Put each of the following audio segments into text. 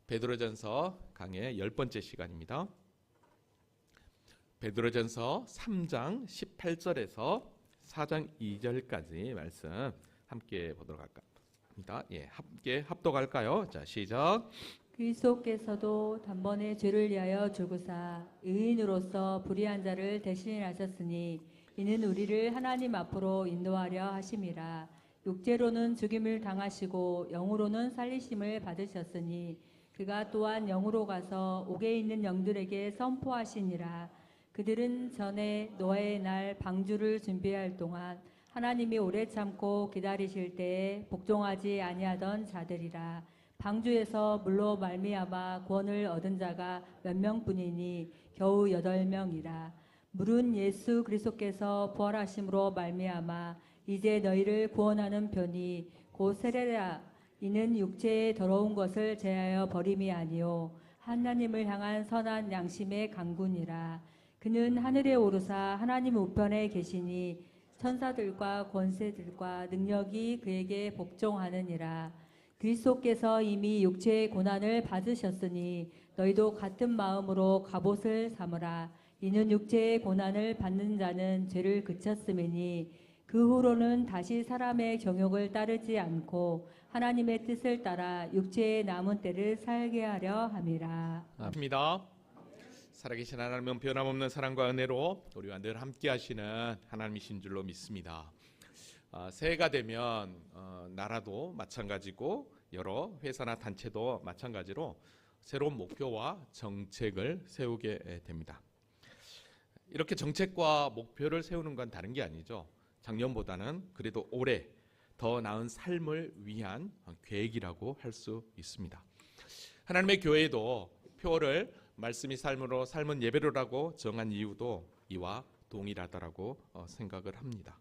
베드로전서 강의 10번째 시간입니다. 베드로전서 3장 18절에서 4장 2절까지 말씀 함께 보도록 합니다. 함께 합독할까요? 자, 시작. 그리스도께서도 단번에 죄를 위하여 죽으사 의인으로서 불의한 자를 대신하셨으니 이는 우리를 하나님 앞으로 인도하려 하심이라. 육체로는 죽임을 당하시고 영으로는 살리심을 받으셨으니 그가 또한 영으로 가서 옥에 있는 영들에게 선포하시니라. 그들은 전에 노아의 날 방주를 준비할 동안 하나님이 오래 참고 기다리실 때에 복종하지 아니하던 자들이라. 방주에서 물로 말미암아 구원을 얻은 자가 몇 명뿐이니 겨우 8명이라. 물은 예수 그리스도께서 부활하심으로 말미암아 이제 너희를 구원하는 편이 곧 세례라. 이는 육체의 더러운 것을 제하여 버림이 아니요 하나님을 향한 선한 양심의 강군이라. 그는 하늘에 오르사 하나님 우편에 계시니 천사들과 권세들과 능력이 그에게 복종하느니라. 그리스도께서 이미 육체의 고난을 받으셨으니 너희도 같은 마음으로 갑옷을 삼으라. 이는 육체의 고난을 받는 자는 죄를 그쳤음이니 그 후로는 다시 사람의 정욕을 따르지 않고 하나님의 뜻을 따라 육체의 남은 때를 살게 하려 함이라. 아멘입니다. 살아계신 하나님은 변함없는 사랑과 은혜로 우리와 늘 함께 하시는 하나님이신 줄로 믿습니다. 새해가 되면 나라도 마찬가지고 여러 회사나 단체도 마찬가지로 새로운 목표와 정책을 세우게 됩니다. 이렇게 정책과 목표를 세우는 건 다른 게 아니죠. 작년보다는 그래도 올해 더 나은 삶을 위한 계획이라고 할 수 있습니다. 하나님의 교회도 표를 말씀이 삶으로 삶은 예배로라고 정한 이유도 이와 동일하다라고 생각을 합니다.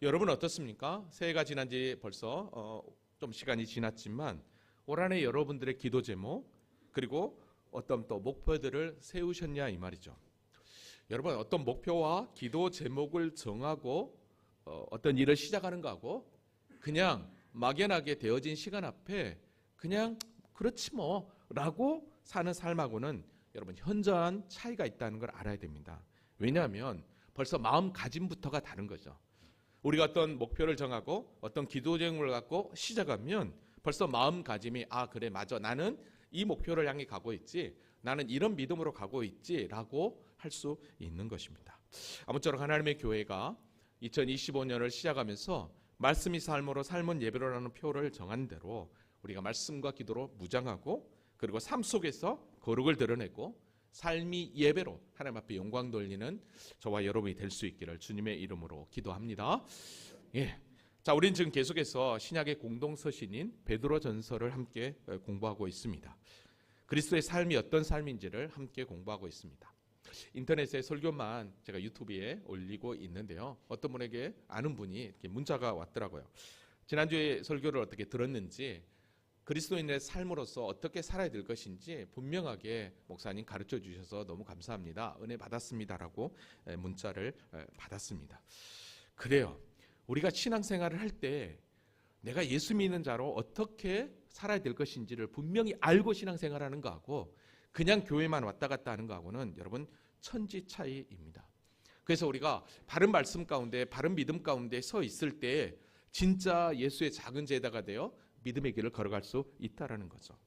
여러분 어떻습니까? 새해가 지난 지 벌써 좀 시간이 지났지만 올 한 해 여러분들의 기도 제목 그리고 어떤 또 목표들을 세우셨냐 이 말이죠. 여러분 어떤 목표와 기도 제목을 정하고 어떤 일을 시작하는 거하고 그냥 막연하게 되어진 시간 앞에 그냥 그렇지 뭐 라고 사는 삶하고는 여러분 현저한 차이가 있다는 걸 알아야 됩니다. 왜냐하면 벌써 마음가짐부터가 다른 거죠. 우리가 어떤 목표를 정하고 어떤 기도 제목을 갖고 시작하면 벌써 마음가짐이 그래 맞아 나는 이 목표를 향해 가고 있지 나는 이런 믿음으로 가고 있지 라고 할 수 있는 것입니다. 아무쪼록 하나님의 교회가 2025년을 시작하면서 말씀이 삶으로 삶은 예배로라는 표를 정한 대로 우리가 말씀과 기도로 무장하고 그리고 삶 속에서 거룩을 드러내고 삶이 예배로 하나님 앞에 영광 돌리는 저와 여러분이 될 수 있기를 주님의 이름으로 기도합니다. 자, 우리는 지금 계속해서 신약의 공동서신인 베드로전서를 함께 공부하고 있습니다. 그리스도의 삶이 어떤 삶인지를 함께 공부하고 있습니다. 인터넷에 설교만 제가 유튜브에 올리고 있는데요. 어떤 분에게 아는 분이 이렇게 문자가 왔더라고요. 지난주에 설교를 어떻게 들었는지 그리스도인의 삶으로서 어떻게 살아야 될 것인지 분명하게 목사님 가르쳐 주셔서 너무 감사합니다. 은혜 받았습니다라고 문자를 받았습니다. 그래요. 우리가 신앙생활을 할 때 내가 예수 믿는 자로 어떻게 살아야 될 것인지를 분명히 알고 신앙생활하는 거하고 그냥 교회만 왔다 갔다 하는 거하고는 여러분 천지 차이입니다. 그래서 우리가 바른 말씀 가운데 바른 믿음 가운데 서 있을 때 진짜 예수의 작은 제자가 되어 믿음의 길을 걸어갈 수 있다라는 거죠.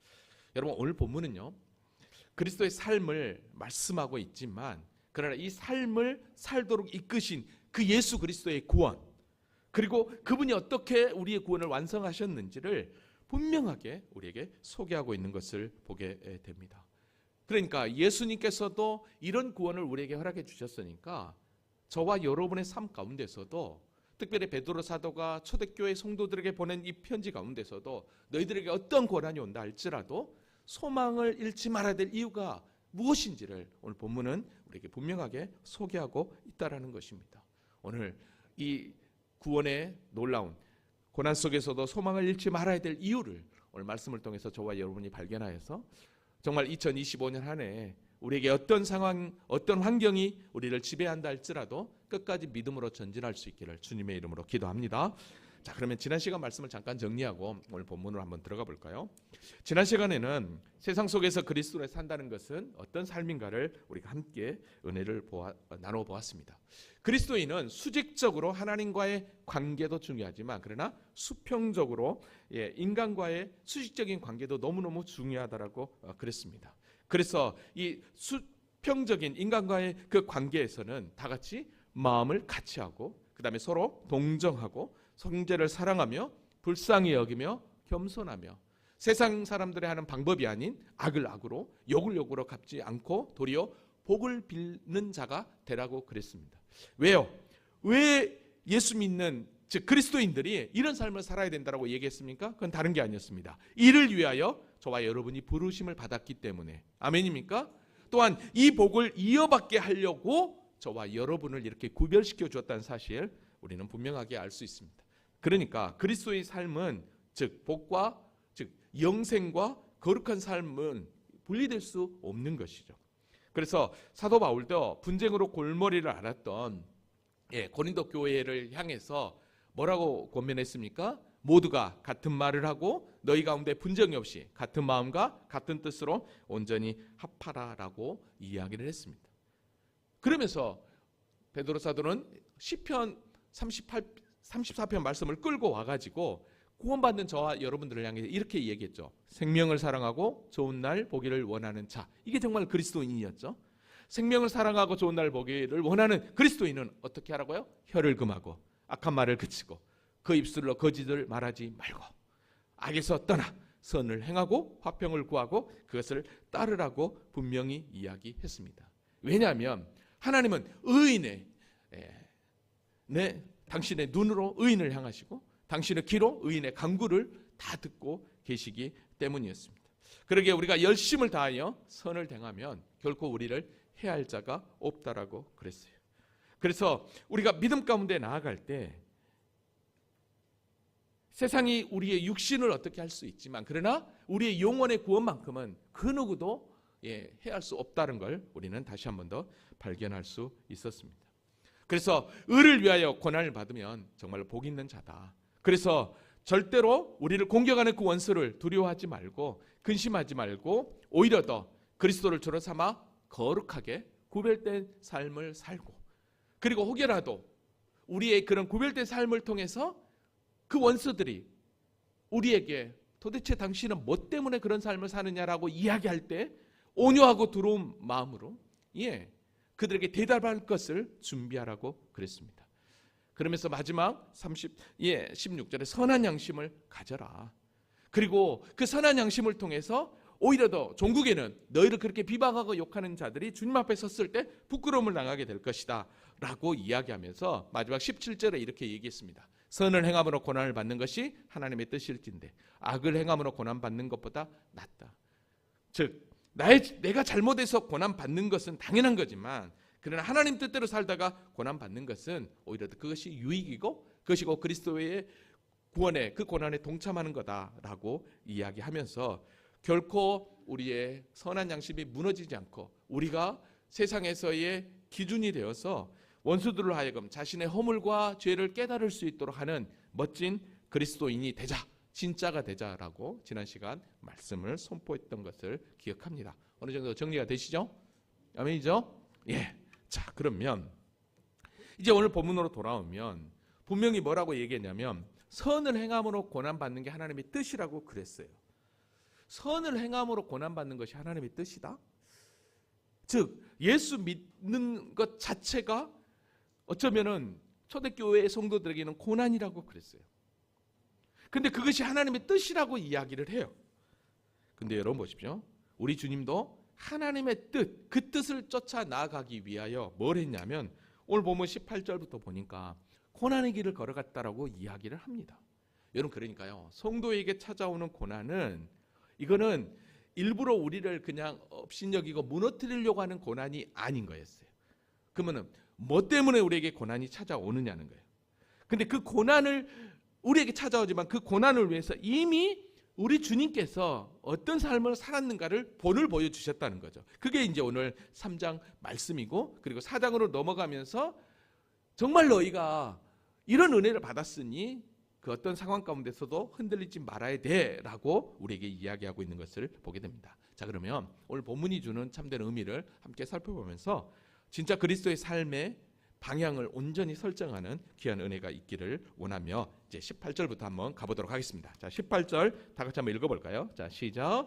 여러분 오늘 본문은요. 그리스도의 삶을 말씀하고 있지만 그러나 이 삶을 살도록 이끄신 그 예수 그리스도의 구원 그리고 그분이 어떻게 우리의 구원을 완성하셨는지를 분명하게 우리에게 소개하고 있는 것을 보게 됩니다. 그러니까 예수님께서도 이런 구원을 우리에게 허락해 주셨으니까 저와 여러분의 삶 가운데서도 특별히 베드로 사도가 초대교회 성도들에게 보낸 이 편지 가운데서도 너희들에게 어떤 고난이 온다 할지라도 소망을 잃지 말아야 될 이유가 무엇인지를 오늘 본문은 우리에게 분명하게 소개하고 있다라는 것입니다. 오늘 이 구원의 놀라운 고난 속에서도 소망을 잃지 말아야 될 이유를 오늘 말씀을 통해서 저와 여러분이 발견하여서 정말 2025년 한 해 우리에게 어떤 상황, 어떤 환경이 우리를 지배한다 할지라도 끝까지 믿음으로 전진할 수 있기를 주님의 이름으로 기도합니다. 자, 그러면 지난 시간 말씀을 잠깐 정리하고 오늘 본문으로 한번 들어가 볼까요? 지난 시간에는 세상 속에서 그리스도로 산다는 것은 어떤 삶인가를 우리가 함께 은혜를 나눠 보았습니다. 그리스도인은 수직적으로 하나님과의 관계도 중요하지만 그러나 수평적으로 인간과의 수직적인 관계도 너무너무 중요하다라고 그랬습니다. 그래서 이 수평적인 인간과의 그 관계에서는 다 같이 마음을 같이 하고 그 다음에 서로 동정하고 형제를 사랑하며 불쌍히 여기며 겸손하며 세상 사람들이 하는 방법이 아닌 악을 악으로 욕을 욕으로 갚지 않고 도리어 복을 빌는 자가 되라고 그랬습니다. 왜요? 왜 예수 믿는 즉 그리스도인들이 이런 삶을 살아야 된다고 얘기했습니까? 그건 다른 게 아니었습니다. 이를 위하여 저와 여러분이 부르심을 받았기 때문에. 아멘입니까? 또한 이 복을 이어받게 하려고 저와 여러분을 이렇게 구별시켜 주었다는 사실 우리는 분명하게 알 수 있습니다. 그러니까 그리스도의 삶은 즉 복과 즉 영생과 거룩한 삶은 분리될 수 없는 것이죠. 그래서 사도 바울도 분쟁으로 골머리를 앓았던 고린도 교회를 향해서 뭐라고 권면했습니까? 모두가 같은 말을 하고 너희 가운데 분쟁이 없이 같은 마음과 같은 뜻으로 온전히 합하라라고 이야기를 했습니다. 그러면서 베드로 사도는 시편 34편 말씀을 끌고 와가지고 구원받는 저와 여러분들을 향해 이렇게 얘기했죠. 생명을 사랑하고 좋은 날 보기를 원하는 자. 이게 정말 그리스도인이었죠. 생명을 사랑하고 좋은 날 보기를 원하는 그리스도인은 어떻게 하라고요? 혀를 금하고 악한 말을 그치고 그 입술로 거짓을 말하지 말고 악에서 떠나 선을 행하고 화평을 구하고 그것을 따르라고 분명히 이야기했습니다. 왜냐하면 하나님은 의인의 당신의 눈으로 의인을 향하시고 당신의 귀로 의인의 간구를 다 듣고 계시기 때문이었습니다. 그러기에 우리가 열심을 다하여 선을 행하면 결코 우리를 해할 자가 없다라고 그랬어요. 그래서 우리가 믿음 가운데 나아갈 때 세상이 우리의 육신을 어떻게 할 수 있지만 그러나 우리의 영혼의 구원만큼은 그 누구도 해할 수 없다는 걸 우리는 다시 한 번 더 발견할 수 있었습니다. 그래서 의를 위하여 고난을 받으면 정말 복 있는 자다. 그래서 절대로 우리를 공격하는 그 원수를 두려워하지 말고 근심하지 말고 오히려 더 그리스도를 주로 삼아 거룩하게 구별된 삶을 살고 그리고 혹여라도 우리의 그런 구별된 삶을 통해서 그 원수들이 우리에게 도대체 당신은 뭐 때문에 그런 삶을 사느냐라고 이야기할 때 온유하고 두려운 마음으로 그들에게 대답할 것을 준비하라고 그랬습니다. 그러면서 마지막 16절에 선한 양심을 가져라. 그리고 그 선한 양심을 통해서 오히려 더 종국에는 너희를 그렇게 비방하고 욕하는 자들이 주님 앞에 섰을 때 부끄러움을 당하게 될 것이다 라고 이야기하면서 마지막 17절에 이렇게 얘기했습니다. 선을 행함으로 고난을 받는 것이 하나님의 뜻일진데 악을 행함으로 고난받는 것보다 낫다. 즉 내가 잘못해서 고난받는 것은 당연한 거지만 그러나 하나님 뜻대로 살다가 고난받는 것은 오히려 그것이 유익이고 그것이 그리스도의 구원에 그 고난에 동참하는 거다라고 이야기하면서 결코 우리의 선한 양심이 무너지지 않고 우리가 세상에서의 기준이 되어서 원수들을 하여금 자신의 허물과 죄를 깨달을 수 있도록 하는 멋진 그리스도인이 되자, 진짜가 되자라고 지난 시간 말씀을 선포했던 것을 기억합니다. 어느 정도 정리가 되시죠? 아멘이죠? 자, 그러면 이제 오늘 본문으로 돌아오면 분명히 뭐라고 얘기했냐면 선을 행함으로 고난받는 게 하나님의 뜻이라고 그랬어요. 선을 행함으로 고난받는 것이 하나님의 뜻이다? 즉 예수 믿는 것 자체가 어쩌면은 초대교회 성도들에게는 고난이라고 그랬어요. 근데 그것이 하나님의 뜻이라고 이야기를 해요. 근데 여러분 보십시오. 우리 주님도 하나님의 뜻, 그 뜻을 쫓아 나아가기 위하여 뭘 했냐면 오늘 보면 18절부터 보니까 고난의 길을 걸어갔다라고 이야기를 합니다. 여러분 그러니까요. 성도에게 찾아오는 고난은 이거는 일부러 우리를 그냥 업신여기고 무너뜨리려고 하는 고난이 아닌 거였어요. 그러면 뭐 때문에 우리에게 고난이 찾아오느냐는 거예요. 근데 그 고난을 우리에게 찾아오지만 그 고난을 위해서 이미 우리 주님께서 어떤 삶을 살았는가를 본을 보여주셨다는 거죠. 그게 이제 오늘 3장 말씀이고 그리고 4장으로 넘어가면서 정말 너희가 이런 은혜를 받았으니 그 어떤 상황 가운데서도 흔들리지 말아야 돼라고 우리에게 이야기하고 있는 것을 보게 됩니다. 자, 그러면 오늘 본문이 주는 참된 의미를 함께 살펴보면서 진짜 그리스도의 삶의 방향을 온전히 설정하는 귀한 은혜가 있기를 원하며 이제 18절부터 한번 가보도록 하겠습니다. 자, 18절 다 같이 한번 읽어볼까요? 자, 시작.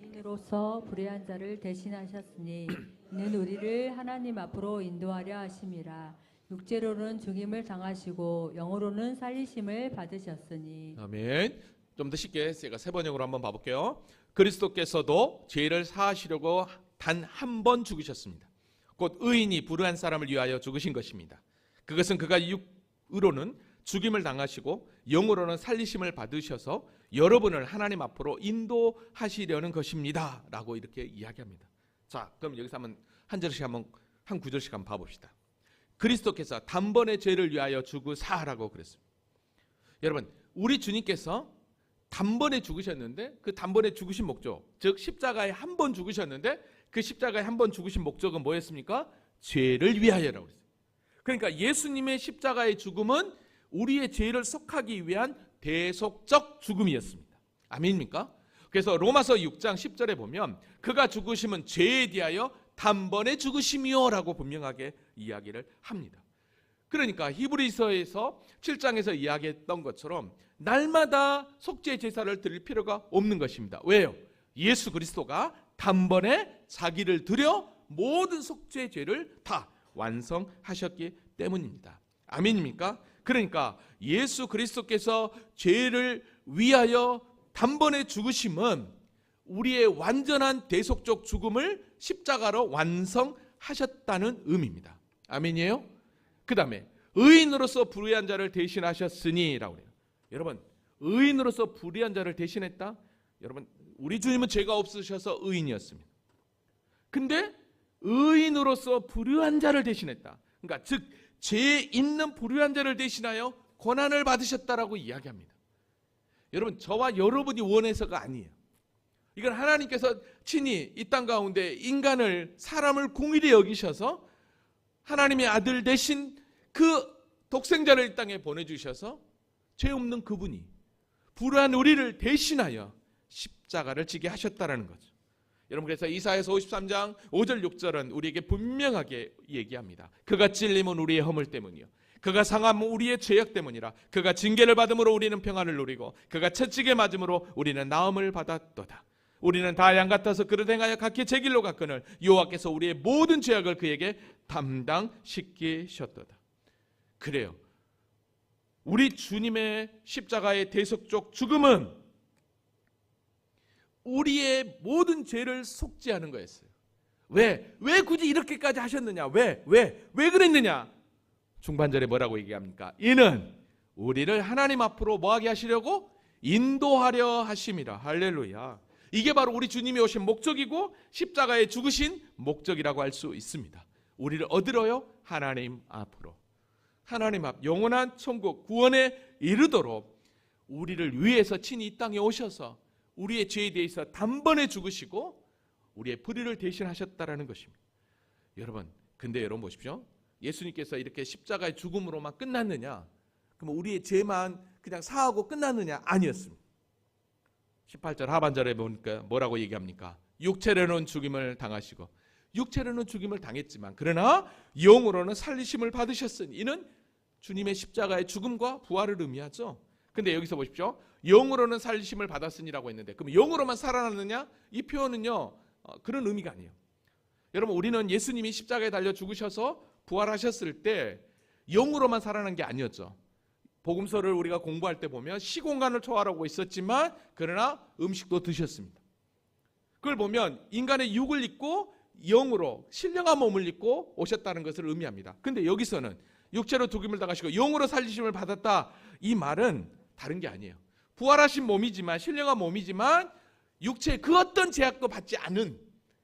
인으로서 불의한 자를 대신하셨으니 이는 우리를 하나님 앞으로 인도하려 하심이라. 육체로는 죽임을 당하시고 영으로는 살리심을 받으셨으니. 아멘. 좀 더 쉽게 제가 세 번역으로 한번 봐볼게요. 그리스도께서도 죄를 사하시려고 단 한 번 죽으셨습니다. 곧 의인이 불의한 사람을 위하여 죽으신 것입니다. 그것은 그가 육으로는 죽임을 당하시고 영으로는 살리심을 받으셔서 여러분을 하나님 앞으로 인도하시려는 것입니다 라고 이렇게 이야기합니다. 자, 그럼 여기서 한 절씩 한 구절씩 한번 봐봅시다. 그리스도께서 단번에 죄를 위하여 죽으사라고 그랬습니다. 여러분, 우리 주님께서 단번에 죽으셨는데 그 단번에 죽으신 목적, 즉 십자가에 한 번 죽으셨는데 그 십자가에 한 번 죽으신 목적은 뭐였습니까? 죄를 위하여라고 했어요. 그러니까 예수님의 십자가의 죽음은 우리의 죄를 속하기 위한 대속적 죽음이었습니다. 아멘입니까? 그래서 로마서 6장 10절에 보면 그가 죽으심은 죄에 대하여 단번에 죽으심이요라고 분명하게 이야기를 합니다. 그러니까 히브리서에서 7장에서 이야기했던 것처럼 날마다 속죄 제사를 드릴 필요가 없는 것입니다. 왜요? 예수 그리스도가 단번에 자기를 드려 모든 속죄 죄를 다 완성하셨기 때문입니다. 아멘입니까? 그러니까 예수 그리스도께서 죄를 위하여 단번에 죽으심은 우리의 완전한 대속적 죽음을 십자가로 완성하셨다는 의미입니다. 아멘이에요? 그 다음에 의인으로서 불의한 자를 대신하셨으니 라고 해요. 여러분, 의인으로서 불의한 자를 대신했다? 여러분, 우리 주님은 죄가 없으셔서 의인이었습니다. 근데 의인으로서 불의한 자를 대신했다. 그러니까 즉 죄 있는 불의한 자를 대신하여 고난을 받으셨다라고 이야기합니다. 여러분, 저와 여러분이 원해서가 아니에요. 이건 하나님께서 친히 이 땅 가운데 인간을, 사람을 공의히 여기셔서 하나님의 아들 대신 그 독생자를 이 땅에 보내주셔서 죄 없는 그분이 불의한 우리를 대신하여 십자가를 지게 하셨다라는 거죠. 여러분, 그래서 이사야서 53장 5절 6절은 우리에게 분명하게 얘기합니다. 그가 찔림은 우리의 허물 때문이요 그가 상함은 우리의 죄악 때문이라. 그가 징계를 받음으로 우리는 평안을 누리고 그가 채찍에 맞음으로 우리는 나음을 받았도다. 우리는 다 양 같아서 그릇 행하여 각기 제 길로 갔거늘 여호와께서 우리의 모든 죄악을 그에게 담당시키셨도다. 그래요. 우리 주님의 십자가의 대속적 죽음은 우리의 모든 죄를 속죄하는 거였어요. 왜 굳이 이렇게까지 하셨느냐? 왜 그랬느냐? 중반절에 뭐라고 얘기합니까? 이는 우리를 하나님 앞으로 뭐하게 하시려고? 인도하려 하심이라. 할렐루야. 이게 바로 우리 주님이 오신 목적이고 십자가에 죽으신 목적이라고 할 수 있습니다. 우리를 어디로요? 하나님 앞으로. 하나님 앞, 영원한 천국 구원에 이르도록 우리를 위해서 친히 이 땅에 오셔서 우리의 죄에 대해서 단번에 죽으시고 우리의 불의를 대신하셨다라는 것입니다. 여러분, 근데 여러분 보십시오. 예수님께서 이렇게 십자가의 죽음으로만 끝났느냐? 그럼 우리의 죄만 그냥 사하고 끝났느냐? 아니었습니다. 18절 하반절에 보니까 뭐라고 얘기합니까? 육체로는 죽임을 당하시고, 육체로는 죽임을 당했지만 그러나 영으로는 살리심을 받으셨으니, 이는 주님의 십자가의 죽음과 부활을 의미하죠. 근데 여기서 보십시오. 영으로는 살리심을 받았으니라고 했는데, 그럼 영으로만 살아났느냐? 이 표현은요, 그런 의미가 아니에요. 여러분, 우리는 예수님이 십자가에 달려 죽으셔서 부활하셨을 때 영으로만 살아난 게 아니었죠. 복음서를 우리가 공부할 때 보면 시공간을 초월하고 있었지만 그러나 음식도 드셨습니다. 그걸 보면 인간의 육을 입고 영으로 신령한 몸을 입고 오셨다는 것을 의미합니다. 근데 여기서는 육체로 죽임을 당하시고 영으로 살리심을 받았다, 이 말은 다른 게 아니에요. 부활하신 몸이지만, 신령한 몸이지만 육체의 그 어떤 제약도 받지 않은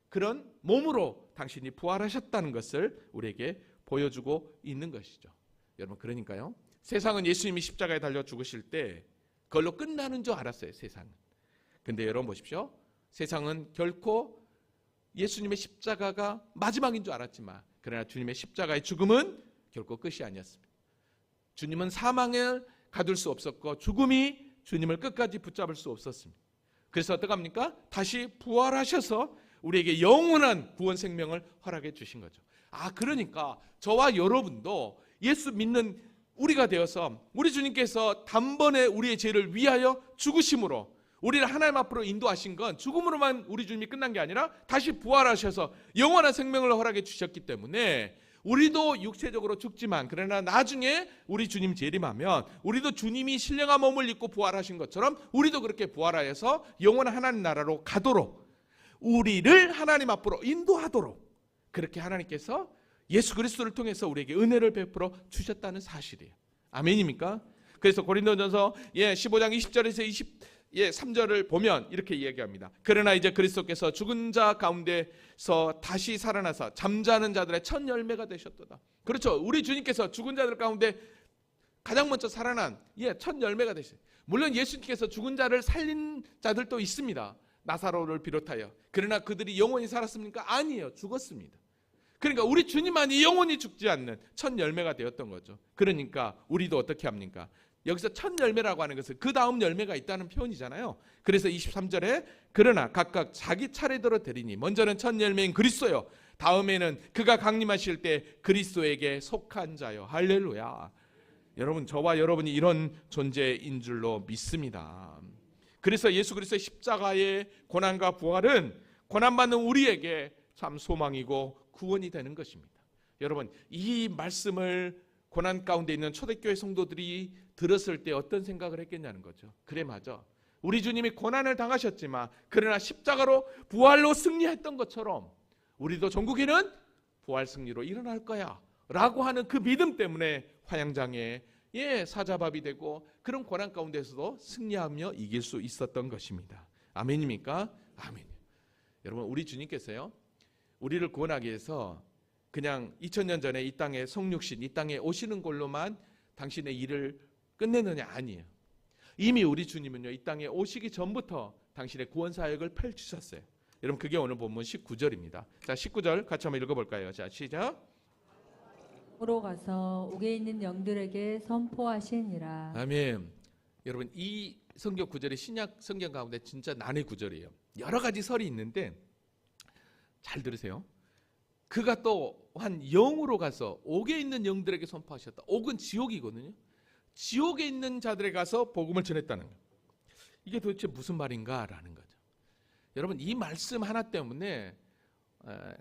그런 몸으로 당신이 부활하셨다는 것을 우리에게 보여주고 있는 것이죠. 여러분, 그러니까요, 세상은 예수님이 십자가에 달려 죽으실 때 그걸로 끝나는 줄 알았어요, 세상은. 근데 여러분 보십시오. 세상은 결코 예수님의 십자가가 마지막인 줄 알았지만, 그러나 주님의 십자가의 죽음은 결코 끝이 아니었습니다. 주님은 사망을 가둘 수 없었고 죽음이 주님을 끝까지 붙잡을 수 없었습니다. 그래서 어떡합니까? 다시 부활하셔서 우리에게 영원한 구원 생명을 허락해 주신 거죠. 그러니까 저와 여러분도 예수 믿는 우리가 되어서 우리 주님께서 단번에 우리의 죄를 위하여 죽으심으로 우리를 하나님 앞으로 인도하신 건 죽음으로만 우리 주님이 끝난 게 아니라 다시 부활하셔서 영원한 생명을 허락해 주셨기 때문에 우리도 육체적으로 죽지만 그러나 나중에 우리 주님 재림하면 우리도 주님이 신령한 몸을 입고 부활하신 것처럼 우리도 그렇게 부활하여서 영원한 하나님 나라로 가도록 우리를 하나님 앞으로 인도하도록 그렇게 하나님께서 예수 그리스도를 통해서 우리에게 은혜를 베풀어 주셨다는 사실이에요. 아멘입니까? 그래서 고린도전서 15장 20절에서 23절을 보면 이렇게 이야기합니다. 그러나 이제 그리스도께서 죽은 자 가운데서 다시 살아나서 잠자는 자들의 첫 열매가 되셨도다. 그렇죠. 우리 주님께서 죽은 자들 가운데 가장 먼저 살아난 첫 열매가 되셨어요. 물론 예수님께서 죽은 자를 살린 자들도 있습니다. 나사로를 비롯하여. 그러나 그들이 영원히 살았습니까? 아니에요. 죽었습니다. 그러니까 우리 주님만이 영원히 죽지 않는 첫 열매가 되었던 거죠. 그러니까 우리도 어떻게 합니까? 여기서 첫 열매라고 하는 것은 그 다음 열매가 있다는 표현이잖아요. 그래서 23절에 그러나 각각 자기 차례대로 되리니 먼저는 첫 열매인 그리스도요 다음에는 그가 강림하실 때 그리스도에게 속한 자요. 할렐루야. 여러분 저와 여러분이 이런 존재인 줄로 믿습니다. 그래서 예수 그리스도의 십자가의 고난과 부활은 고난받는 우리에게 참 소망이고 구원이 되는 것입니다. 여러분 이 말씀을 고난 가운데 있는 초대교회 성도들이 들었을 때 어떤 생각을 했겠냐는 거죠. 그래 맞아. 우리 주님이 고난을 당하셨지만 그러나 십자가로 부활로 승리했던 것처럼 우리도 종국에는 부활 승리로 일어날 거야 라고 하는 그 믿음 때문에 화양장에 사자밥이 되고 그런 고난 가운데서도 승리하며 이길 수 있었던 것입니다. 아멘입니까? 아멘. 여러분 우리 주님께서요 우리를 구원하기 위해서 그냥 2000년 전에 이 땅에 성육신 이 땅에 오시는 걸로만 당신의 일을 끝내느냐 아니에요. 이미 우리 주님은요 이 땅에 오시기 전부터 당신의 구원 사역을 펼치셨어요. 여러분 그게 오늘 본문 19절입니다. 자 19절 같이 한번 읽어볼까요? 자 시작. 으로 가서 옥에 있는 영들에게 선포하시니라. 아멘. 여러분 이 성경 구절이 신약 성경 가운데 진짜 난해 구절이에요. 여러 가지 설이 있는데 잘 들으세요. 그가 또한 영으로 가서 옥에 있는 영들에게 선포하셨다. 옥은 지옥이거든요. 지옥에 있는 자들에 가서 복음을 전했다는 거예요. 이게 도대체 무슨 말인가라는 거죠. 여러분 이 말씀 하나 때문에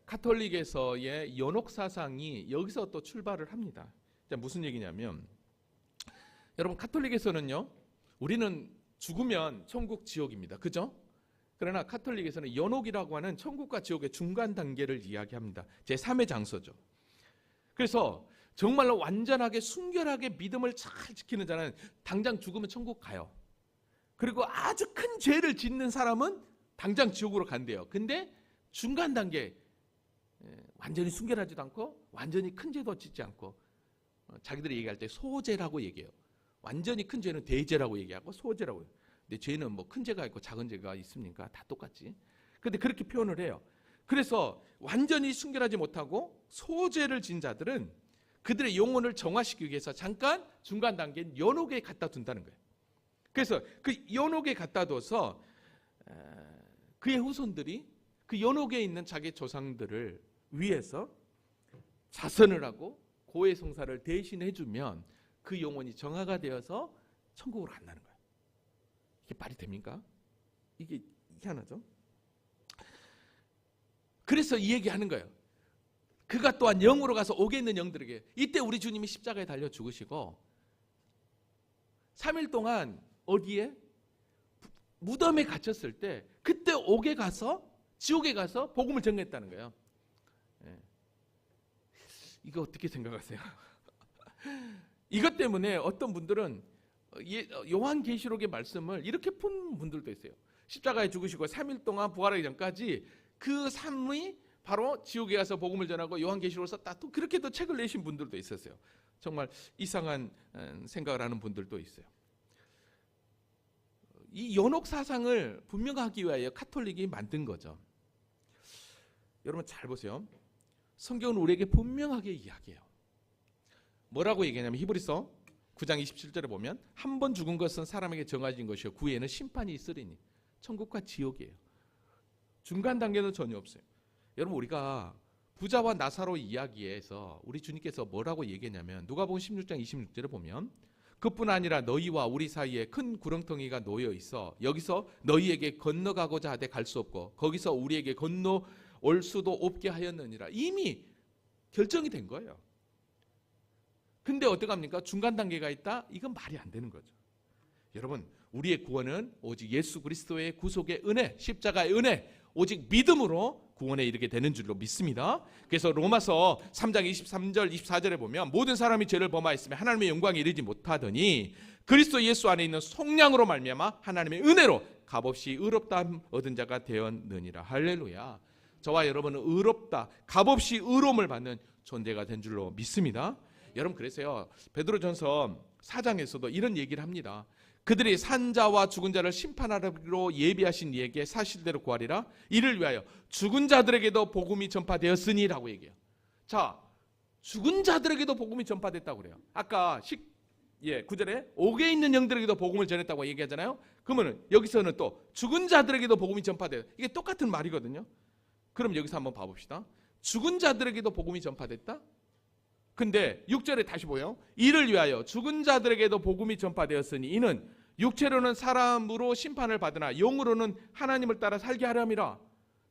카톨릭에서의 연옥 사상이 여기서 또 출발을 합니다. 무슨 얘기냐면 여러분 카톨릭에서는요 우리는 죽으면 천국 지옥입니다. 그죠? 그러나 카톨릭에서는 연옥이라고 하는 천국과 지옥의 중간 단계를 이야기합니다. 제3의 장소죠. 그래서 정말로 완전하게 순결하게 믿음을 잘 지키는 자는 당장 죽으면 천국 가요. 그리고 아주 큰 죄를 짓는 사람은 당장 지옥으로 간대요. 근데 중간 단계 완전히 순결하지도 않고 완전히 큰 죄도 짓지 않고 자기들이 얘기할 때 소죄라고 얘기해요. 완전히 큰 죄는 대죄라고 얘기하고 소죄라고 해요. 근데 죄는 뭐 큰 죄가 있고 작은 죄가 있습니까? 다 똑같지. 근데 그렇게 표현을 해요. 그래서 완전히 순결하지 못하고 소죄를 지은 자들은 그들의 영혼을 정화시키기 위해서 잠깐 중간 단계인 연옥에 갖다 둔다는 거예요. 그래서 그 연옥에 갖다 둬서 그의 후손들이 그 연옥에 있는 자기 조상들을 위해서 자선을 하고 고해 성사를 대신해 주면 그 영혼이 정화가 되어서 천국으로 간다는 거예요. 이게 말이 됩니까? 이게 희한하죠? 그래서 이 얘기하는 거예요. 그가 또한 영으로 가서 옥에 있는 영들에게 이때 우리 주님이 십자가에 달려 죽으시고 3일 동안 어디에? 무덤에 갇혔을 때 그때 옥에 가서 지옥에 가서 복음을 전했다는 거예요. 이거 어떻게 생각하세요? 이것 때문에 어떤 분들은 요한계시록의 말씀을 이렇게 푼 분들도 있어요. 십자가에 죽으시고 3일 동안 부활하기 전까지 그 삶이 바로 지옥에 가서 복음을 전하고 요한계시록을 썼다. 또 그렇게 또 책을 내신 분들도 있었어요. 정말 이상한 생각을 하는 분들도 있어요. 이 연옥 사상을 분명하기 위하여 카톨릭이 만든 거죠. 여러분 잘 보세요. 성경은 우리에게 분명하게 이야기해요. 뭐라고 얘기하냐면 히브리서 9장 27절에 보면 한 번 죽은 것은 사람에게 정해진 것이요 그 후에는 심판이 있으리니 천국과 지옥이에요. 중간 단계는 전혀 없어요. 여러분 우리가 부자와 나사로 이야기에서 우리 주님께서 뭐라고 얘기했냐면 누가복음 16장 26절에 보면 그뿐 아니라 너희와 우리 사이에 큰 구렁텅이가 놓여 있어 여기서 너희에게 건너가고자 하되 갈 수 없고 거기서 우리에게 건너올 수도 없게 하였느니라. 이미 결정이 된 거예요. 근데 어떡합니까? 중간 단계가 있다? 이건 말이 안 되는 거죠. 여러분 우리의 구원은 오직 예수 그리스도의 구속의 은혜, 십자가의 은혜, 오직 믿음으로 구원에 이르게 되는 줄로 믿습니다. 그래서 로마서 3장 23절 24절에 보면 모든 사람이 죄를 범하였으며 하나님의 영광에 이르지 못하더니 그리스도 예수 안에 있는 속량으로 말미암아 하나님의 은혜로 값없이 의롭다함 얻은 자가 되었느니라. 할렐루야. 저와 여러분은 의롭다, 값없이 의로움을 받는 존재가 된 줄로 믿습니다. 여러분 그래서요 베드로전서 4장에서도 이런 얘기를 합니다. 그들이 산 자와 죽은 자를 심판하기로 예비하신 이에게 사실대로 구하리라. 이를 위하여 죽은 자들에게도 복음이 전파되었으니 라고 얘기해요. 자, 죽은 자들에게도 복음이 전파됐다고 그래요. 아까 9절에 옥에 있는 영들에게도 복음을 전했다고 얘기하잖아요. 그러면 여기서는 또 죽은 자들에게도 복음이 전파돼요. 이게 똑같은 말이거든요. 그럼 여기서 한번 봐봅시다. 죽은 자들에게도 복음이 전파됐다? 근데 6절에 다시 보여. 이를 위하여 죽은 자들에게도 복음이 전파되었으니 이는 육체로는 사람으로 심판을 받으나 영으로는 하나님을 따라 살게 하려 함이라.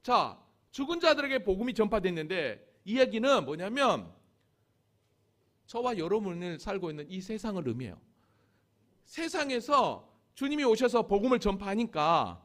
자, 죽은 자들에게 복음이 전파됐는데 이 얘기는 뭐냐면 저와 여러분을 살고 있는 이 세상을 의미해요. 세상에서 주님이 오셔서 복음을 전파하니까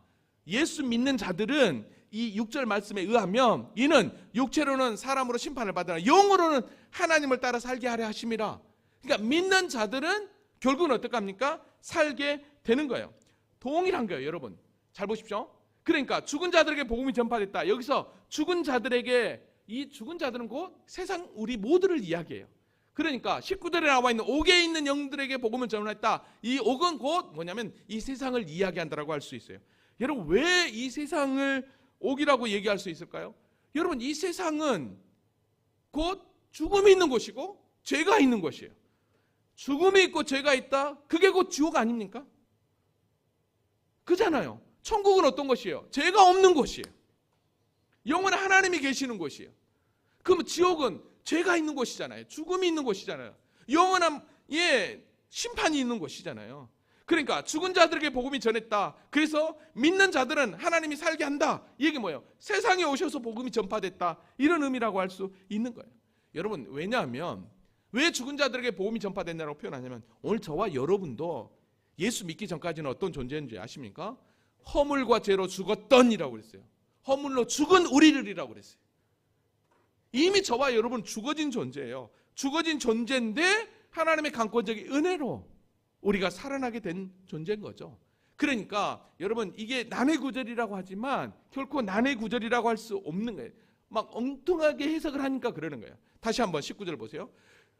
예수 믿는 자들은 이 6절 말씀에 의하면 이는 육체로는 사람으로 심판을 받으나 영으로는 하나님을 따라 살게 하려 하심이라. 그러니까 믿는 자들은 결국은 어떡합니까? 살게 되는 거예요. 동일한 거예요. 여러분 잘 보십시오. 그러니까 죽은 자들에게 복음이 전파됐다. 여기서 죽은 자들에게, 이 죽은 자들은 곧 세상 우리 모두를 이야기해요. 그러니까 19절에 나와 있는 옥에 있는 영들에게 복음을 전했다. 이 옥은 곧 뭐냐면 이 세상을 이야기한다라고 할 수 있어요. 여러분 왜 이 세상을 옥이라고 얘기할 수 있을까요? 여러분 이 세상은 곧 죽음이 있는 곳이고 죄가 있는 곳이에요. 죽음이 있고 죄가 있다. 그게 곧 지옥 아닙니까? 그잖아요. 천국은 어떤 곳이에요? 죄가 없는 곳이에요. 영원한 하나님이 계시는 곳이에요. 그러면 지옥은 죄가 있는 곳이잖아요. 죽음이 있는 곳이잖아요. 영원한 심판이 있는 곳이잖아요. 그러니까 죽은 자들에게 복음이 전했다. 그래서 믿는 자들은 하나님이 살게 한다. 이 얘기 뭐예요? 세상에 오셔서 복음이 전파됐다. 이런 의미라고 할 수 있는 거예요. 여러분 왜냐하면 왜 죽은 자들에게 복음이 전파됐냐고 표현하냐면 오늘 저와 여러분도 예수 믿기 전까지는 어떤 존재인지 아십니까? 허물과 죄로 죽었던이라고 그랬어요. 허물로 죽은 우리를이라고 그랬어요. 이미 저와 여러분 죽어진 존재예요. 죽어진 존재인데 하나님의 강권적인 은혜로 우리가 살아나게 된 존재인 거죠. 그러니까 여러분 이게 난의 구절이라고 하지만 결코 난의 구절이라고 할 수 없는 거예요. 막 엉뚱하게 해석을 하니까 그러는 거예요. 다시 한번 19절 보세요.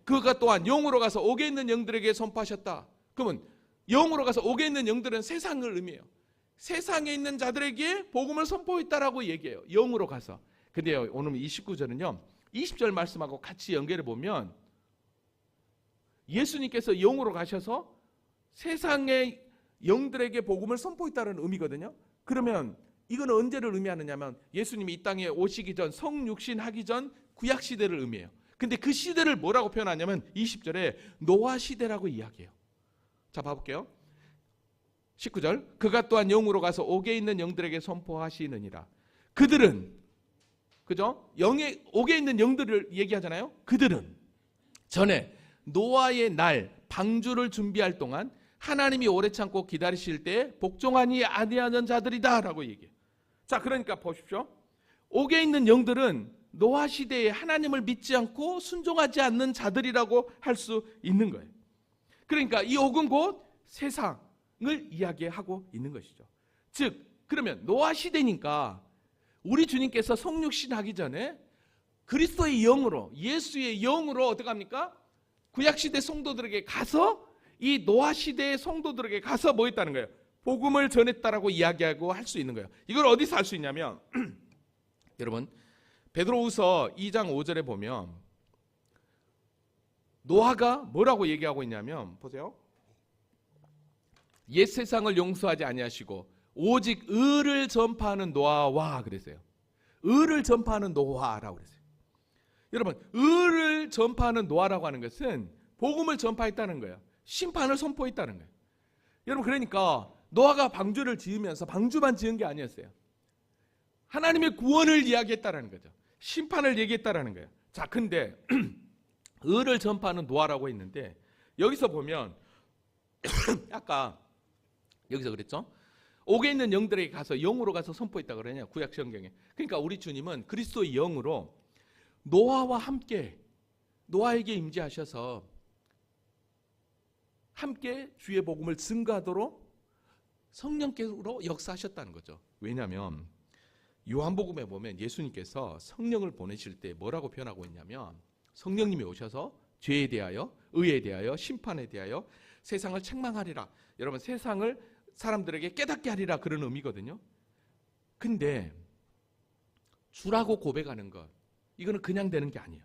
그가 또한 영으로 가서 옥에 있는 영들에게 선포하셨다. 그러면 영으로 가서 옥에 있는 영들은 세상을 의미해요. 세상에 있는 자들에게 복음을 선포했다라고 얘기해요. 영으로 가서. 근데요 오늘 29절은요 20절 말씀하고 같이 연결해 보면 예수님께서 영으로 가셔서 세상의 영들에게 복음을 선포했다는 의미거든요. 그러면 이건 언제를 의미하느냐면 예수님이 이 땅에 오시기 전 성육신 하기 전 구약 시대를 의미해요. 근데 그 시대를 뭐라고 표현하냐면 20절에 노아 시대라고 이야기해요. 자 봐볼게요. 19절 그가 또한 영으로 가서 옥에 있는 영들에게 선포하시느니라. 그들은 그죠? 옥에 있는 영들을 얘기하잖아요. 그들은 전에 노아의 날 방주를 준비할 동안 하나님이 오래 참고 기다리실 때 복종하니 아니하는 자들이다 라고 얘기해요. 자 그러니까 보십시오. 옥에 있는 영들은 노아 시대에 하나님을 믿지 않고 순종하지 않는 자들이라고 할 수 있는 거예요. 그러니까 이 옥은 곧 세상을 이야기하고 있는 것이죠. 즉 그러면 노아 시대니까 우리 주님께서 성육신 하기 전에 그리스도의 영으로 예수의 영으로 어떻게 합니까? 구약시대 성도들에게 가서 이 노아 시대의 성도들에게 가서 뭐 했다는 거예요? 복음을 전했다라고 이야기하고 할 수 있는 거예요. 이걸 어디서 할 수 있냐면 여러분 베드로후서 2장 5절에 보면 노아가 뭐라고 얘기하고 있냐면 보세요. 옛 세상을 용서하지 아니하시고 오직 의를 전파하는 노아와 그랬어요. 의를 전파하는 노아라고 그랬어요. 여러분, 의를 전파하는 노아라고 하는 것은 복음을 전파했다는 거예요. 심판을 선포했다는 거예요. 여러분, 그러니까 노아가 방주를 지으면서 방주만 지은 게 아니었어요. 하나님의 구원을 이야기했다라는 거죠. 심판을 얘기했다라는 거예요. 자, 근데 의를 전파하는 노아라고 했는데 여기서 보면 아까 여기서 그랬죠? 옥에 있는 영들에게 가서 영으로 가서 선포했다 그러냐, 구약 성경에. 그러니까 우리 주님은 그리스도의 영으로 노아와 함께 노아에게 임재하셔서 함께 주의 복음을 증거하도록 성령께로 역사하셨다는 거죠. 왜냐하면 요한복음에 보면 예수님께서 성령을 보내실 때 뭐라고 표현하고 있냐면 성령님이 오셔서 죄에 대하여, 의에 대하여, 심판에 대하여 세상을 책망하리라. 여러분, 세상을 사람들에게 깨닫게 하리라, 그런 의미거든요. 근데 주라고 고백하는 것, 이거는 그냥 되는 게 아니에요.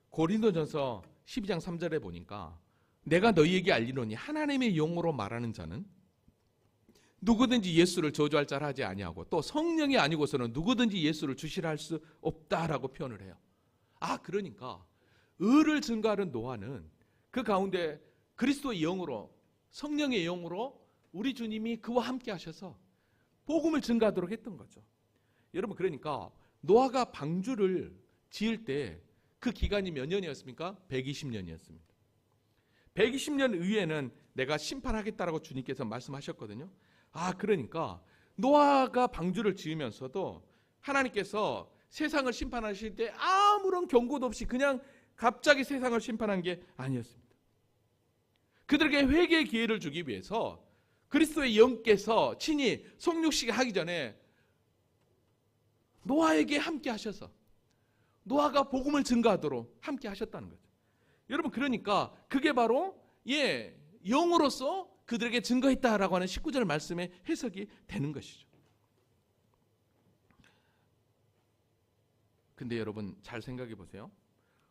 고린도전서 12장 3절에 보니까 내가 너희에게 알리노니 하나님의 영으로 말하는 자는 누구든지 예수를 저주할 자라 하지 아니하고 또 성령이 아니고서는 누구든지 예수를 주시라 할 수 없다라고 표현을 해요. 그러니까 의를 증거하는 노아는 그 가운데 그리스도의 영으로, 성령의 영으로 우리 주님이 그와 함께 하셔서 복음을 증거하도록 했던 거죠. 여러분, 그러니까 노아가 방주를 지을 때 그 기간이 몇 년이었습니까? 120년이었습니다. 120년 이후에는 내가 심판하겠다라고 주님께서 말씀하셨거든요. 그러니까 노아가 방주를 지으면서도 하나님께서 세상을 심판하실 때 아무런 경고도 없이 그냥 갑자기 세상을 심판한 게 아니었습니다. 그들에게 회개의 기회를 주기 위해서 그리스도의 영께서 친히 성육식 하기 전에 노아에게 함께 하셔서 노아가 복음을 증거하도록 함께 하셨다는 거죠. 여러분, 그러니까 그게 바로 영으로서 그들에게 증거했다라고 하는 19절 말씀의 해석이 되는 것이죠. 근데 여러분, 잘 생각해 보세요.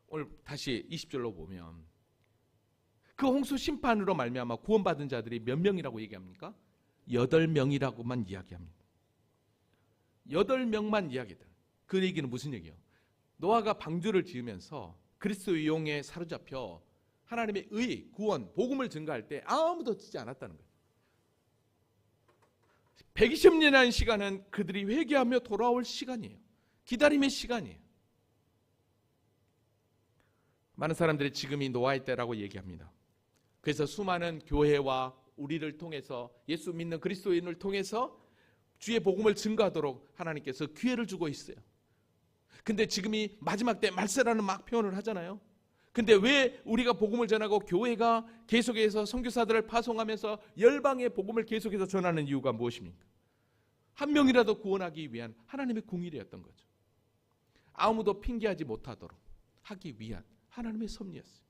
오늘 다시 20절로 보면 그 홍수 심판으로 말미암아 구원받은 자들이 몇 명이라고 얘기합니까? 8명이라고만 이야기합니다. 8명만 이야기해요. 그 얘기는 무슨 얘기예요? 노아가 방주를 지으면서 그리스도의 영에 사로잡혀 하나님의 의, 구원, 복음을 증거할 때 아무도 듣지 않았다는 거예요. 120년이라는 시간은 그들이 회개하며 돌아올 시간이에요. 기다림의 시간이에요. 많은 사람들이 지금이 노아의 때라고 얘기합니다. 그래서 수많은 교회와 우리를 통해서 예수 믿는 그리스도인을 통해서 주의 복음을 증거하도록 하나님께서 기회를 주고 있어요. 근데 지금이 마지막 때 말세라는 막 표현을 하잖아요. 근데 왜 우리가 복음을 전하고 교회가 계속해서 선교사들을 파송하면서 열방의 복음을 계속해서 전하는 이유가 무엇입니까? 한 명이라도 구원하기 위한 하나님의 공의였던 거죠. 아무도 핑계하지 못하도록 하기 위한 하나님의 섭리였어요.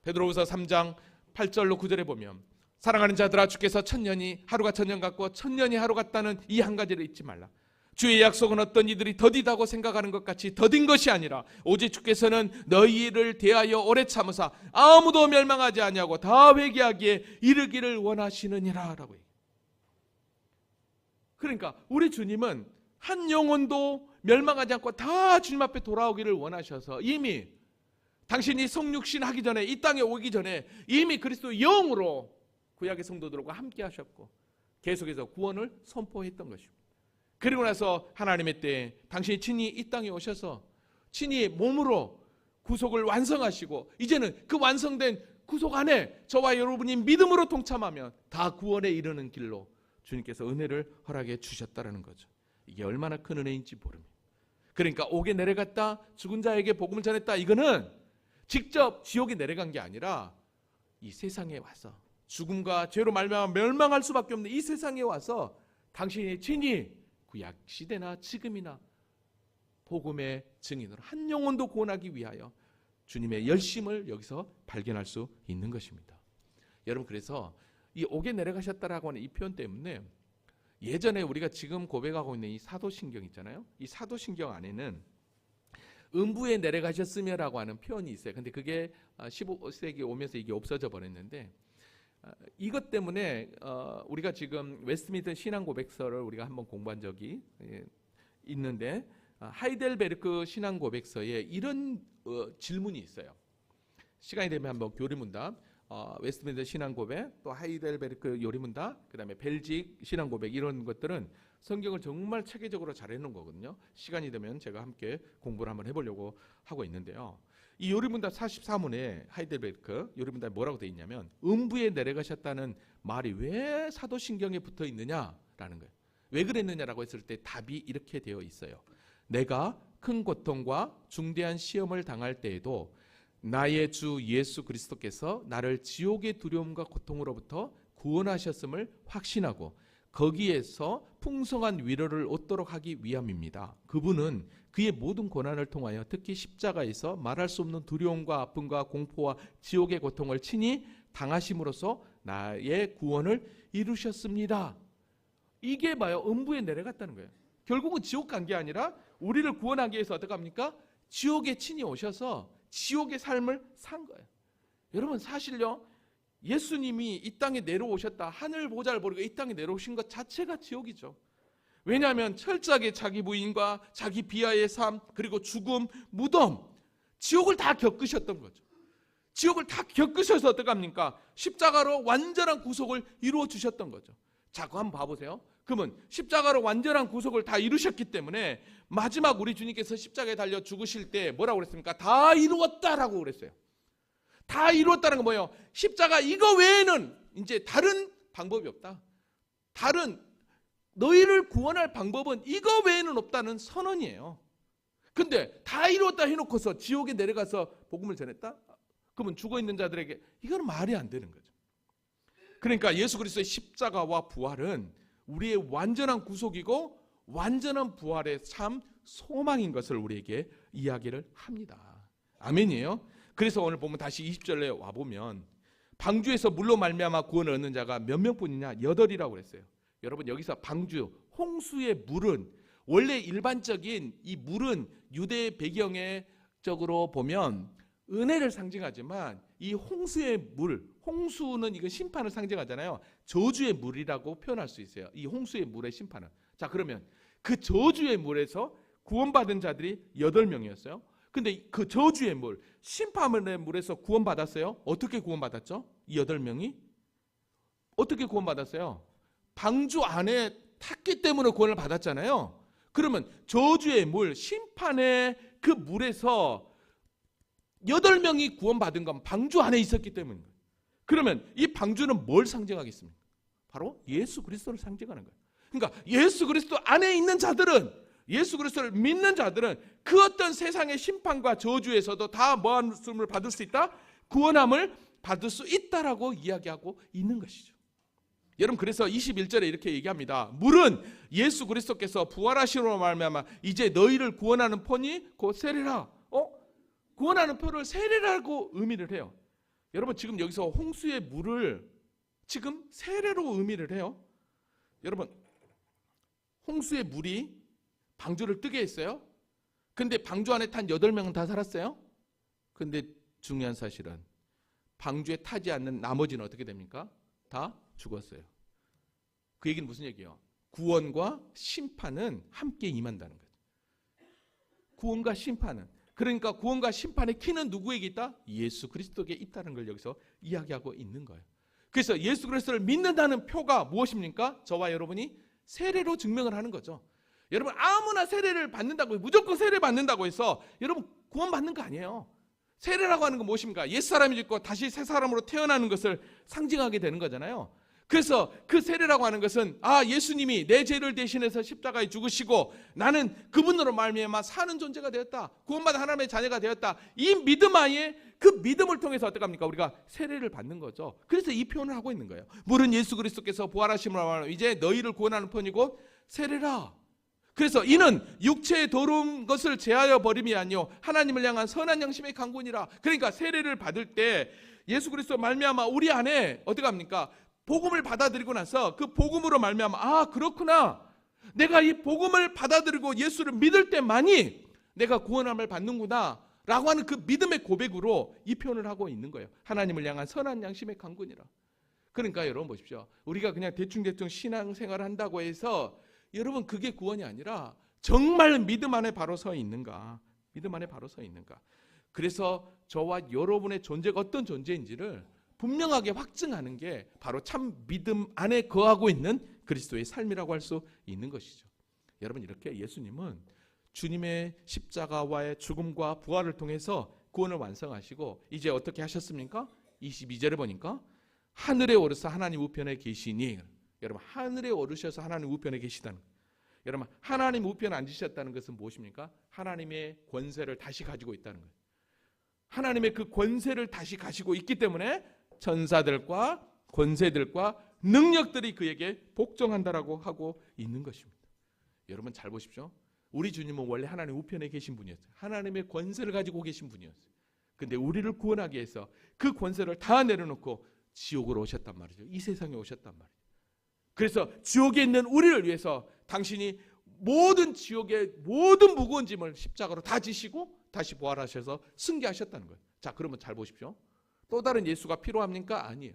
베드로후서 3장 8절로 9절에 보면 사랑하는 자들아, 주께서 천년이 하루가 천년 같고 천년이 하루 같다는 이 한 가지를 잊지 말라. 주의 약속은 어떤 이들이 더디다고 생각하는 것 같이 더딘 것이 아니라 오직 주께서는 너희를 대하여 오래 참으사 아무도 멸망하지 아니하고 다 회개하기에 이르기를 원하시느니라 라고 얘기해요. 그러니까 우리 주님은 한 영혼도 멸망하지 않고 다 주님 앞에 돌아오기를 원하셔서 이미 당신이 성육신 하기 전에, 이 땅에 오기 전에 이미 그리스도의 영으로 구약의 성도들과 함께 하셨고 계속해서 구원을 선포했던 것입니다. 그리고 나서 하나님의 때에 당신이 친히 이 땅에 오셔서 친히 몸으로 구속을 완성하시고 이제는 그 완성된 구속 안에 저와 여러분이 믿음으로 동참하면 다 구원에 이르는 길로 주님께서 은혜를 허락해 주셨다는 거죠. 이게 얼마나 큰 은혜인지 모릅니다. 그러니까 옥에 내려갔다 죽은 자에게 복음을 전했다, 이거는 직접 지옥에 내려간 게 아니라 이 세상에 와서 죽음과 죄로 말미암아 멸망할 수밖에 없는 이 세상에 와서 당신이 친히 구약 시대나 지금이나 복음의 증인으로 한 영혼도 구원하기 위하여 주님의 열심을 여기서 발견할 수 있는 것입니다. 여러분, 그래서 이 옥에 내려가셨다라고 하는 이 표현 때문에 예전에 우리가 지금 고백하고 있는 이 사도신경 있잖아요. 이 사도신경 안에는 음부에 내려가셨으며라고 하는 표현이 있어요. 근데 그게 15세기 오면서 이게 없어져 버렸는데, 이것 때문에 우리가 지금 웨스트민스터 신앙 고백서를 우리가 한번 공부한 적이 있는데, 하이델베르크 신앙 고백서에 이런 질문이 있어요. 시간이 되면 한번 교리문답, 웨스트민스터 신앙 고백, 또 하이델베르크 요리문답, 그다음에 벨직 신앙 고백, 이런 것들은 성경을 정말 체계적으로 잘 해놓은 거거든요. 시간이 되면 제가 함께 공부를 한번 해보려고 하고 있는데요. 이 요리문답 44문에 하이델베르크 요리문답에 뭐라고 되어 있냐면, 음부에 내려가셨다는 말이 왜 사도신경에 붙어 있느냐라는 거예요. 왜 그랬느냐라고 했을 때 답이 이렇게 되어 있어요. 내가 큰 고통과 중대한 시험을 당할 때에도 나의 주 예수 그리스도께서 나를 지옥의 두려움과 고통으로부터 구원하셨음을 확신하고 거기에서 풍성한 위로를 얻도록 하기 위함입니다. 그분은 그의 모든 고난을 통하여 특히 십자가에서 말할 수 없는 두려움과 아픔과 공포와 지옥의 고통을 친히 당하심으로써 나의 구원을 이루셨습니다. 이게 봐요. 음부에 내려갔다는 거예요. 결국은 지옥 간 게 아니라 우리를 구원하기 위해서 어떻게 합니까? 지옥에 친히 오셔서 지옥의 삶을 산 거예요. 여러분, 사실요, 예수님이 이 땅에 내려오셨다, 하늘 보좌를 버리고 이 땅에 내려오신 것 자체가 지옥이죠. 왜냐하면 철저하게 자기 부인과 자기 비하의 삶, 그리고 죽음, 무덤, 지옥을 다 겪으셨던 거죠. 지옥을 다 겪으셔서 어떻게 합니까? 십자가로 완전한 구속을 이루어 주셨던 거죠. 자, 그거 한번 봐보세요. 그러면 십자가로 완전한 구속을 다 이루셨기 때문에 마지막 우리 주님께서 십자가에 달려 죽으실 때 뭐라고 그랬습니까? 다 이루었다라고 그랬어요. 다 이루었다는 건 뭐예요? 십자가 이거 외에는 이제 다른 방법이 없다. 다른 너희를 구원할 방법은 이거 외에는 없다는 선언이에요. 근데 다 이루었다 해놓고서 지옥에 내려가서 복음을 전했다? 그러면 죽어있는 자들에게 이거는 말이 안 되는 거죠. 그러니까 예수 그리스도의 십자가와 부활은 우리의 완전한 구속이고 완전한 부활의 참 소망인 것을 우리에게 이야기를 합니다. 아멘이에요. 그래서 오늘 보면 다시 20절에 와보면 방주에서 물로 말미암아 구원을 얻는 자가 몇 명뿐이냐? 8이라고 그랬어요. 여러분, 여기서 방주, 홍수의 물은 원래 일반적인 이 물은 유대 배경의 적으로 보면 은혜를 상징하지만 이 홍수의 물, 홍수는 이건 심판을 상징하잖아요. 저주의 물이라고 표현할 수 있어요. 이 홍수의 물의 심판은. 자, 그러면 그 저주의 물에서 구원받은 자들이 8명이었어요. 근데 그 저주의 물, 심판의 물에서 구원받았어요. 어떻게 구원받았죠? 이 8명이 어떻게 구원받았어요? 방주 안에 탔기 때문에 구원을 받았잖아요. 그러면 저주의 물, 심판의 그 물에서 8명이 구원받은 건 방주 안에 있었기 때문입니다. 그러면 이 방주는 뭘 상징하겠습니까? 바로 예수 그리스도를 상징하는 거예요. 그러니까 예수 그리스도 안에 있는 자들은, 예수 그리스도를 믿는 자들은 그 어떤 세상의 심판과 저주에서도 다 뭐함을 받을 수 있다? 구원함을 받을 수 있다라고 이야기하고 있는 것이죠. 여러분, 그래서 21절에 이렇게 얘기합니다. 물은 예수 그리스도께서 부활하심으로 말미암아 이제 너희를 구원하는 편이 곧 세례라. 구원하는 표를 세례라고 의미를 해요. 여러분, 지금 여기서 홍수의 물을 지금 세례로 의미를 해요. 여러분, 홍수의 물이 방주를 뜨게 했어요. 근데 방주 안에 탄 8명은 다 살았어요. 근데 중요한 사실은 방주에 타지 않는 나머지는 어떻게 됩니까? 다 죽었어요. 그 얘기는 무슨 얘기예요? 구원과 심판은 함께 임한다는 거죠. 구원과 심판은. 그러니까 구원과 심판의 키는 누구에게 있다? 예수 그리스도에게 있다는 걸 여기서 이야기하고 있는 거예요. 그래서 예수 그리스도를 믿는다는 표가 무엇입니까? 저와 여러분이 세례로 증명을 하는 거죠. 여러분, 아무나 세례를 받는다고, 무조건 세례 받는다고 해서 여러분 구원 받는 거 아니에요. 세례라고 하는 건 무엇입니까? 옛사람이 죽고 다시 새 사람으로 태어나는 것을 상징하게 되는 거잖아요. 그래서 그 세례라고 하는 것은 예수님이 내 죄를 대신해서 십자가에 죽으시고 나는 그분으로 말미암아 사는 존재가 되었다, 구원받은 하나님의 자녀가 되었다, 이 믿음 하에 그 믿음을 통해서 어떡합니까? 우리가 세례를 받는 거죠. 그래서 이 표현을 하고 있는 거예요. 물은 예수 그리스도께서 부활하심으로 말미암아 이제 너희를 구원하는 편이고 세례라. 그래서 이는 육체의 더러운 것을 제하여 버림이 아니요 하나님을 향한 선한 양심의 강군이라. 그러니까 세례를 받을 때 예수 그리스도 말미암아 우리 안에 어떻게 합니까? 복음을 받아들이고 나서 그 복음으로 말미암아 그렇구나, 내가 이 복음을 받아들이고 예수를 믿을 때만이 내가 구원함을 받는구나 라고 하는 그 믿음의 고백으로 이 표현을 하고 있는 거예요. 하나님을 향한 선한 양심의 강군이라. 그러니까 여러분 보십시오. 우리가 그냥 대충 신앙생활을 한다고 해서 여러분 그게 구원이 아니라 정말 믿음 안에 바로 서 있는가. 믿음 안에 바로 서 있는가. 그래서 저와 여러분의 존재가 어떤 존재인지를 분명하게 확증하는 게 바로 참 믿음 안에 거하고 있는 그리스도의 삶이라고 할 수 있는 것이죠. 여러분 이렇게 예수님은 주님의 십자가와의 죽음과 부활을 통해서 구원을 완성하시고 이제 어떻게 하셨습니까? 22절에 보니까 하늘에 오르사 하나님 우편에 계시니, 여러분 하늘에 오르셔서 하나님 우편에 계시다는 거예요. 여러분 하나님 우편에 앉으셨다는 것은 무엇입니까? 하나님의 권세를 다시 가지고 있다는 거예요. 하나님의 그 권세를 다시 가지고 있기 때문에 천사들과 권세들과 능력들이 그에게 복종한다라고 하고 있는 것입니다. 여러분 잘 보십시오. 우리 주님은 원래 하나님 우편에 계신 분이었어요. 하나님의 권세를 가지고 계신 분이었어요. 근데 우리를 구원하기 위해서 그 권세를 다 내려놓고 지옥으로 오셨단 말이죠. 이 세상에 오셨단 말이죠. 그래서 지옥에 있는 우리를 위해서 당신이 모든 지옥의 모든 무거운 짐을 십자가로 다 지시고 다시 부활하셔서 승계하셨다는 거예요. 자, 그러면 잘 보십시오. 또 다른 예수가 필요합니까? 아니에요.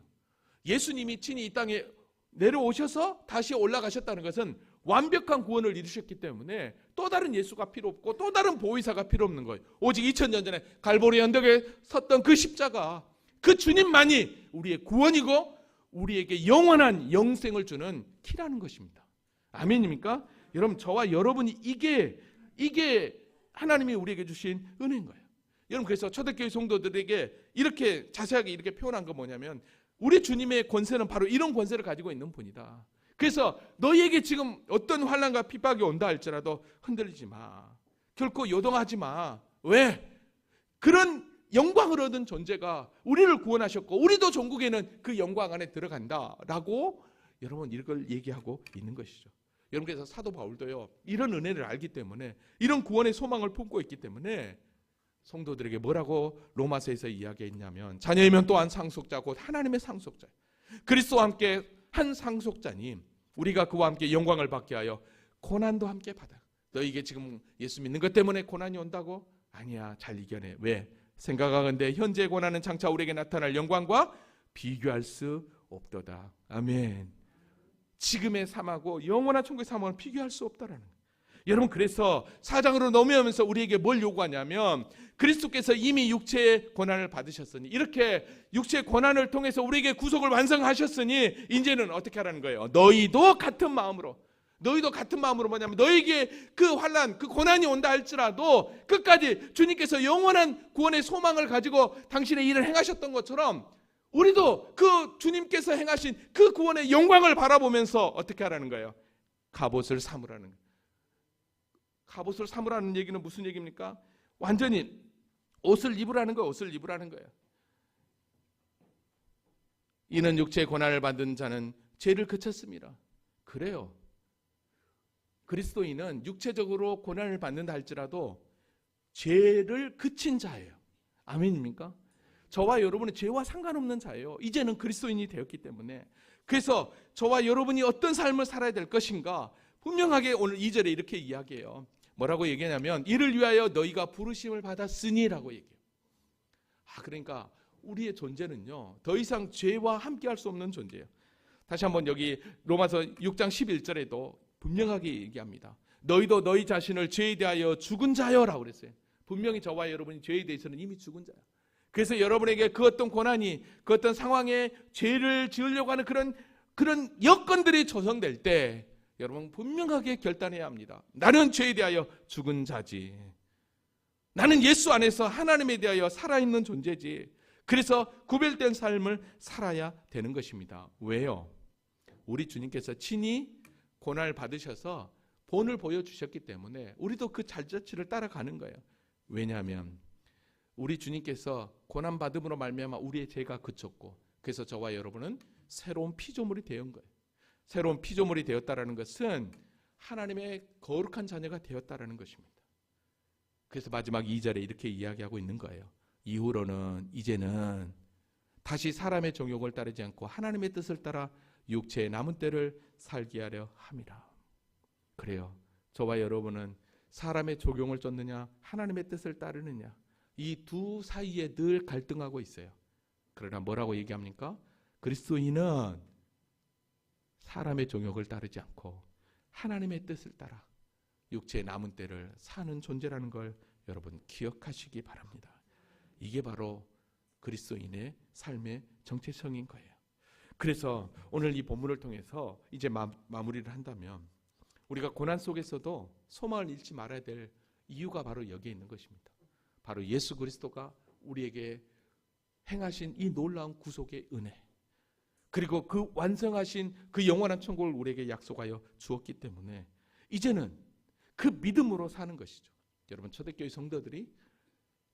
예수님이 친히 이 땅에 내려오셔서 다시 올라가셨다는 것은 완벽한 구원을 이루셨기 때문에 또 다른 예수가 필요 없고 또 다른 보혜사가 필요 없는 거예요. 오직 2000년 전에 갈보리 언덕에 섰던 그 십자가, 그 주님만이 우리의 구원이고 우리에게 영원한 영생을 주는 키라는 것입니다. 아멘입니까? 여러분 저와 여러분이 이게 하나님이 우리에게 주신 은혜인 거예요. 여러분 그래서 초대교회 성도들에게 이렇게 자세하게 이렇게 표현한 건 뭐냐면 우리 주님의 권세는 바로 이런 권세를 가지고 있는 분이다. 그래서 너희에게 지금 어떤 환난과 핍박이 온다 할지라도 흔들리지 마. 결코 요동하지 마. 왜? 그런 영광을 얻은 존재가 우리를 구원하셨고 우리도 종국에는 그 영광 안에 들어간다라고 여러분 이걸 얘기하고 있는 것이죠. 여러분 그래서 사도 바울도요. 이런 은혜를 알기 때문에 이런 구원의 소망을 품고 있기 때문에 성도들에게 뭐라고 로마서에서 이야기했냐면 자녀이면 또한 상속자 곧 하나님의 상속자, 그리스도와 함께 한 상속자님, 우리가 그와 함께 영광을 받게 하여 고난도 함께 받아. 너에게 지금 예수 믿는 것 때문에 고난이 온다고? 아니야, 잘 이겨내. 왜? 생각하건대 현재의 고난은 장차 우리에게 나타날 영광과 비교할 수 없도다. 아멘. 지금의 삶하고 영원한 천국의 삶은 비교할 수 없다라는 거예요. 여러분 그래서 4장으로 넘어오면서 우리에게 뭘 요구하냐면 그리스도께서 이미 육체의 고난을 받으셨으니, 이렇게 육체의 고난을 통해서 우리에게 구속을 완성하셨으니 이제는 어떻게 하라는 거예요? 너희도 같은 마음으로 뭐냐면 너에게 그 환난, 그 고난이 온다 할지라도 끝까지 주님께서 영원한 구원의 소망을 가지고 당신의 일을 행하셨던 것처럼 우리도 그 주님께서 행하신 그 구원의 영광을 바라보면서 어떻게 하라는 거예요? 갑옷을 삼으라는 거예요. 갑옷을 삼으라는 얘기는 무슨 얘기입니까? 완전히 옷을 입으라는 거예요. 옷을 입으라는 거예요. 이는 육체의 고난을 받은 자는 죄를 그쳤습니다. 그래요. 그리스도인은 육체적으로 고난을 받는다 할지라도 죄를 그친 자예요. 아멘입니까? 저와 여러분은 죄와 상관없는 자예요. 이제는 그리스도인이 되었기 때문에. 그래서 저와 여러분이 어떤 삶을 살아야 될 것인가 분명하게 오늘 2절에 이렇게 이야기해요. 뭐라고 얘기하냐면 이를 위하여 너희가 부르심을 받았으니라고 얘기해요. 그러니까 우리의 존재는요 더 이상 죄와 함께할 수 없는 존재예요. 다시 한번 여기 로마서 6장 11절에도 분명하게 얘기합니다. 너희도 너희 자신을 죄에 대하여 죽은 자여라고 그랬어요. 분명히 저와 여러분이 죄에 대해서는 이미 죽은 자예요. 그래서 여러분에게 그 어떤 고난이, 그 어떤 상황에 죄를 지으려고 하는 그런 여건들이 조성될 때 여러분 분명하게 결단해야 합니다. 나는 죄에 대하여 죽은 자지. 나는 예수 안에서 하나님에 대하여 살아있는 존재지. 그래서 구별된 삶을 살아야 되는 것입니다. 왜요? 우리 주님께서 친히 고난을 받으셔서 본을 보여주셨기 때문에 우리도 그 잘자치를 따라가는 거예요. 왜냐하면 우리 주님께서 고난받음으로 말미암아 우리의 죄가 그쳤고, 그래서 저와 여러분은 새로운 피조물이 되은 거예요. 새로운 피조물이 되었다라는 것은 하나님의 거룩한 자녀가 되었다라는 것입니다. 그래서 마지막 2절에 이렇게 이야기하고 있는 거예요. 이후로는 이제는 다시 사람의 정욕을 따르지 않고 하나님의 뜻을 따라 육체의 남은 때를 살게 하려 함이라. 그래요. 저와 여러분은 사람의 조경을 쫓느냐 하나님의 뜻을 따르느냐, 이 두 사이에 늘 갈등하고 있어요. 그러나 뭐라고 얘기합니까? 그리스도인은 사람의 종욕을 따르지 않고 하나님의 뜻을 따라 육체의 남은 때를 사는 존재라는 걸 여러분 기억하시기 바랍니다. 이게 바로 그리스도인의 삶의 정체성인 거예요. 그래서 오늘 이 본문을 통해서 이제 마무리를 한다면, 우리가 고난 속에서도 소망을 잃지 말아야 될 이유가 바로 여기에 있는 것입니다. 바로 예수 그리스도가 우리에게 행하신 이 놀라운 구속의 은혜, 그리고 그 완성하신 그 영원한 천국을 우리에게 약속하여 주었기 때문에 이제는 그 믿음으로 사는 것이죠. 여러분, 초대교회 성도들이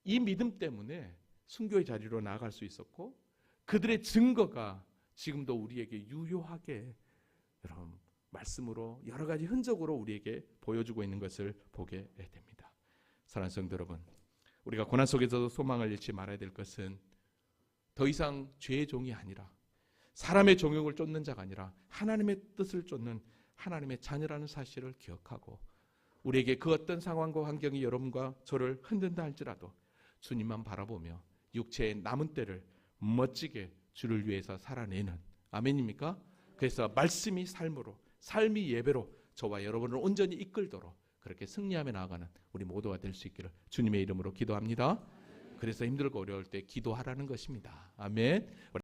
이 믿음 때문에 순교의 자리로 나아갈 수 있었고, 그들의 증거가 지금도 우리에게 유효하게 여러분 말씀으로 여러 가지 흔적으로 우리에게 보여주고 있는 것을 보게 됩니다. 사랑하는 성도 여러분, 우리가 고난 속에서도 소망을 잃지 말아야 될 것은 더 이상 죄의 종이 아니라, 사람의 종욕을 쫓는 자가 아니라 하나님의 뜻을 쫓는 하나님의 자녀라는 사실을 기억하고, 우리에게 그 어떤 상황과 환경이 여러분과 저를 흔든다 할지라도 주님만 바라보며 육체의 남은 때를 멋지게 주를 위해서 살아내는, 아멘입니까? 그래서 말씀이 삶으로, 삶이 예배로 저와 여러분을 온전히 이끌도록 그렇게 승리하며 나아가는 우리 모두가 될 수 있기를 주님의 이름으로 기도합니다. 그래서 힘들고 어려울 때 기도하라는 것입니다. 아멘.